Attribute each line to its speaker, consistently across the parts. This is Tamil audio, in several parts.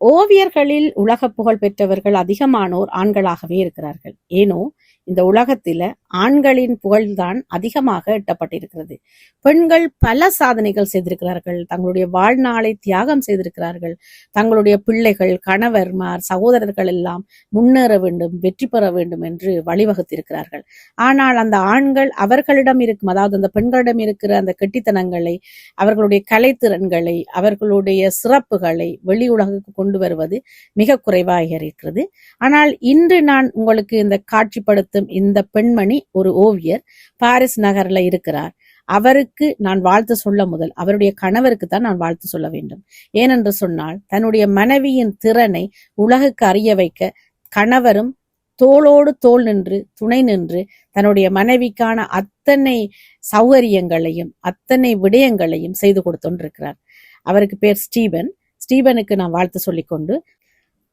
Speaker 1: ஓவியர்களில் உலக புகழ் பெற்றவர்கள் அதிகமானோர் ஆண்களாகவே இருக்கிறார்கள். ஏனோ இந்த உலகத்தில ஆண்களின் புகழ்தான் அதிகமாக எட்டப்பட்டிருக்கிறது. பெண்கள் பல சாதனைகள் செய்திருக்கிறார்கள். தங்களுடைய வாழ்நாளை தியாகம் செய்திருக்கிறார்கள். தங்களுடைய பிள்ளைகள், கணவர்மார், சகோதரர்கள் எல்லாம் முன்னேற வேண்டும், வெற்றி பெற வேண்டும் என்று வழிவகுத்திருக்கிறார்கள். ஆனால் அந்த ஆண்கள் அவர்களிடம் இருக்கும், அதாவது அந்த பெண்களிடம் இருக்கிற அந்த கெட்டித்தனங்களை, அவர்களுடைய கலைத்திறன்களை, அவர்களுடைய சிறப்புகளை வெளி உலகுக்கு கொண்டு வருவது மிக குறைவாக இருக்கிறது. ஆனால் இன்று நான் உங்களுக்கு இந்த காட்சிப்படுத்தும் இந்த பெண்மணி ஒரு ஓவியர், பாரிஸ் நகர்ல இருக்கிறார். அவருக்கு நான் வாழ்த்து சொல்ல முதல் அவருடைய கணவருக்கு தான் நான் வாழ்த்து சொல்ல வேண்டும். ஏனென்று சொன்னால் தன்னுடைய மனைவியின் திறனை உலகுக்கு அறிய வைக்க கணவரும் தோளோடு தோள் நின்று துணை நின்று தன்னுடைய மனைவிக்கான அத்தனை சௌகரியங்களையும் அத்தனை விடயங்களையும் செய்து கொடுத்துருக்கிறார். அவருக்கு பேர் ஸ்டீபன். ஸ்டீபனுக்கு நான் வாழ்த்து சொல்லிக்கொண்டு,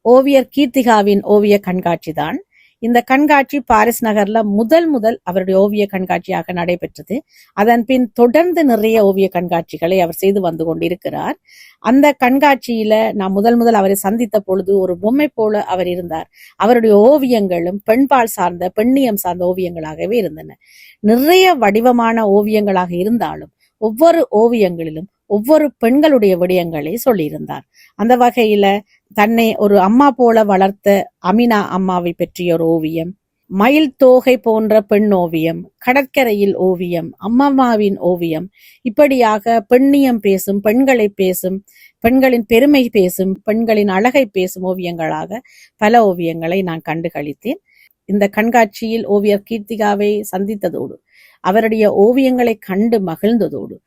Speaker 1: ஓவியர் கீர்த்திகாவின் ஓவிய கண்காட்சி தான் இந்த கண்காட்சி பாரிஸ் நகர்ல முதல் அவருடைய ஓவிய கண்காட்சியாக நடைபெற்றது. அதன் பின் தொடர்ந்து நிறைய ஓவிய கண்காட்சிகளை அவர் செய்து வந்து கொண்டிருக்கிறார். அந்த கண்காட்சியில நான் முதல் அவரை சந்தித்த பொழுது ஒரு பொம்மை போல அவர் இருந்தார். அவருடைய ஓவியங்களும் பெண்பால் சார்ந்த, பெண்ணியம் சார்ந்த ஓவியங்களாகவே இருந்தன. நிறைய வடிவமான ஓவியங்களாக இருந்தாலும் ஒவ்வொரு ஓவியங்களிலும் ஒவ்வொரு பெண்களுடைய விடயங்களை சொல்லியிருந்தார். அந்த வகையில தன்னை ஒரு அம்மா போல வளர்த்த அமினா அம்மாவை பற்றிய ஒரு ஓவியம், மயில் தோகை போன்ற பெண் ஓவியம், கடற்கரையில் ஓவியம், அம்மம்மாவின் ஓவியம், இப்படியாக பெண்ணியம் பேசும், பெண்களை பேசும், பெண்களின் பெருமை பேசும், பெண்களின் அழகை பேசும் ஓவியங்களாக பல ஓவியங்களை நான் கண்டு களித்தேன். இந்த கண்காட்சியில் ஓவியர் கீர்த்திகாவை சந்தித்ததோடு, அவருடைய ஓவியங்களை கண்டு மகிழ்ந்ததோடு,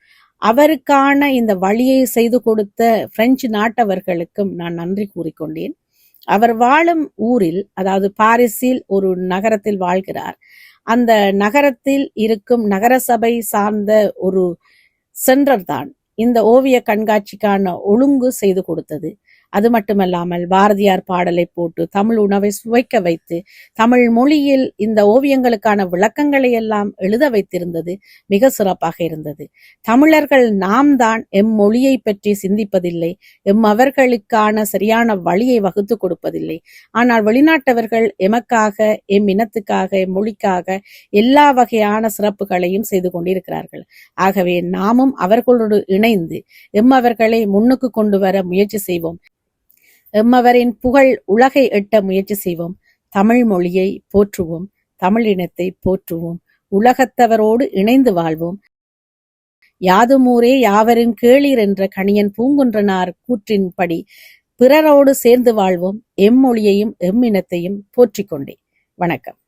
Speaker 1: அவருக்கான இந்த வழியை செய்து கொடுத்த பிரெஞ்சு நாட்டவர்களுக்கும் நான் நன்றி கூறிக்கொண்டேன். அவர் வாழும் ஊரில், அதாவது பாரிஸில் ஒரு நகரத்தில் வாழ்கிறார். அந்த நகரத்தில் இருக்கும் நகரசபை சார்ந்த ஒரு சென்டர் தான் இந்த ஓவிய கண்காட்சிக்கான ஒழுங்கு செய்து கொடுத்தது. அது மட்டுமல்லாமல் பாரதியார் பாடலை போட்டு தமிழ் உணவை சுவைக்க வைத்து தமிழ் மொழியில் இந்த ஓவியங்களுக்கான விளக்கங்களை எல்லாம் எழுத வைத்திருந்தது மிக சிறப்பாக இருந்தது. தமிழர்கள் நாம் தான் எம் மொழியை பற்றி சிந்திப்பதில்லை, அவர்களுக்கான சரியான வழியை வகுத்து கொடுப்பதில்லை. ஆனால் வெளிநாட்டவர்கள் எமக்காக, எம் இனத்துக்காக, எம் மொழிக்காக எல்லா வகையான சிறப்புகளையும் செய்து கொண்டிருக்கிறார்கள். ஆகவே நாமும் அவர்களோடு இணைந்து அவர்களை முன்னுக்கு கொண்டு வர முயற்சி செய்வோம். எம்மவரின் புகழ் உலகை எட்ட முயற்சி செய்வோம். தமிழ் மொழியை போற்றுவோம், தமிழ் இனத்தை போற்றுவோம், உலகத்தவரோடு இணைந்து வாழ்வோம். யாதுமூரே யாவரும் கேளீர் என்ற கணியன் பூங்குன்றனார் கூற்றின்படி பிறரோடு சேர்ந்து வாழ்வோம். எம்மொழியையும் எம் இனத்தையும் போற்றிக்கொண்டே. வணக்கம்.